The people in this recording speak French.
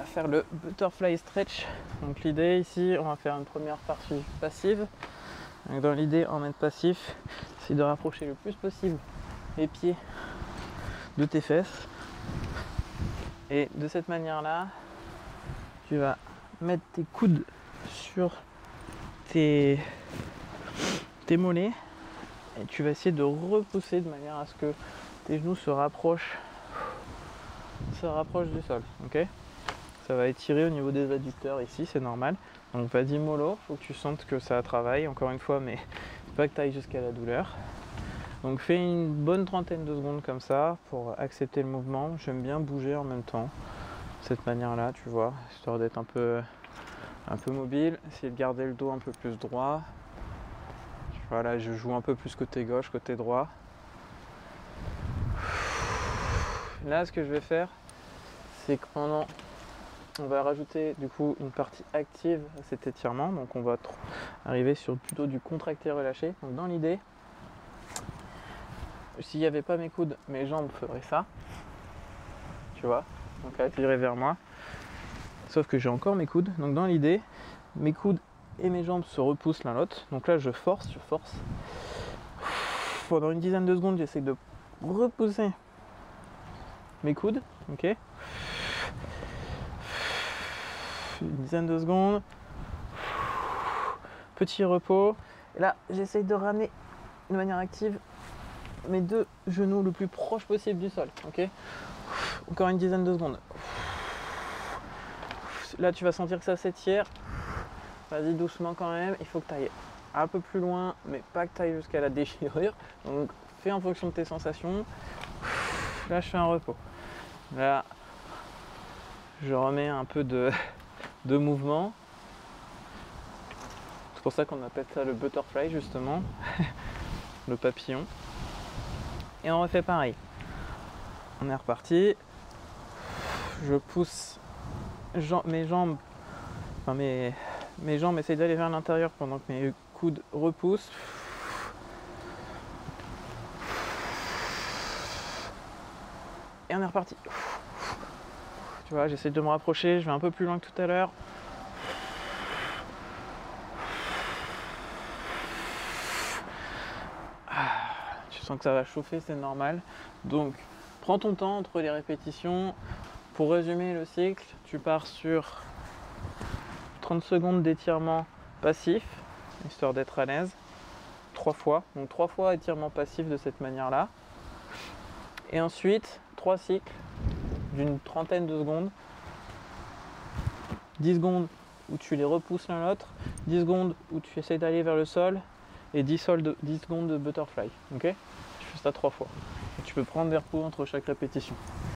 va faire le butterfly stretch. Donc l'idée ici, on va faire une première partie passive. Donc dans l'idée, en mode passif, c'est de rapprocher le plus possible les pieds de tes fesses. Et de cette manière-là, tu vas mettre tes coudes sur tes mollets et tu vas essayer de repousser de manière à ce que tes genoux se rapprochent du sol. Ok, ça va étirer au niveau des adducteurs ici, c'est normal. Donc vas-y mollo, faut que tu sentes que ça travaille encore une fois, mais pas que tu ailles jusqu'à la douleur. Donc fais une bonne trentaine de secondes comme ça pour accepter le mouvement. J'aime bien bouger en même temps, de cette manière-là, tu vois, histoire d'être un peu mobile. Essayer de garder le dos un peu plus droit. Voilà, je joue un peu plus côté gauche, côté droit. Là, ce que je vais faire, c'est que on va rajouter du coup une partie active à cet étirement. Donc on va arriver sur plutôt du contracté relâché. Donc dans l'idée, s'il n'y avait pas mes coudes, mes jambes feraient ça. Tu vois, donc attirer vers moi. Sauf que j'ai encore mes coudes. Donc dans l'idée, mes coudes et mes jambes se repoussent l'un l'autre. Donc là je force. Pendant une dizaine de secondes, j'essaie de repousser mes coudes. Ok. Une dizaine de secondes. Petit repos. Et là, j'essaye de ramener de manière active mes deux genoux le plus proche possible du sol. Ok. Encore une dizaine de secondes. Là, tu vas sentir que ça s'étire. Vas-y doucement quand même. Il faut que tu ailles un peu plus loin, mais pas que tu ailles jusqu'à la déchirure. Donc, fais en fonction de tes sensations. Là, je fais un repos. Là, je remets un peu de mouvement. C'est pour ça qu'on appelle ça le butterfly, justement. Le papillon. Et on refait pareil. On est reparti. Je pousse mes jambes, enfin mes jambes essayent d'aller vers l'intérieur pendant que mes coudes repoussent. Et on est reparti. Tu vois, j'essaie de me rapprocher, je vais un peu plus loin que tout à l'heure. Tu sens que ça va chauffer, c'est normal. Donc, prends ton temps entre les répétitions. Pour résumer le cycle, tu pars sur 30 secondes d'étirement passif, histoire d'être à l'aise, 3 fois. Donc 3 fois étirement passif de cette manière-là. Et ensuite, 3 cycles d'une trentaine de secondes. 10 secondes où tu les repousses l'un l'autre, 10 secondes où tu essaies d'aller vers le sol, et 10 secondes de butterfly. Ok, tu fais ça 3 fois. Et tu peux prendre des repos entre chaque répétition.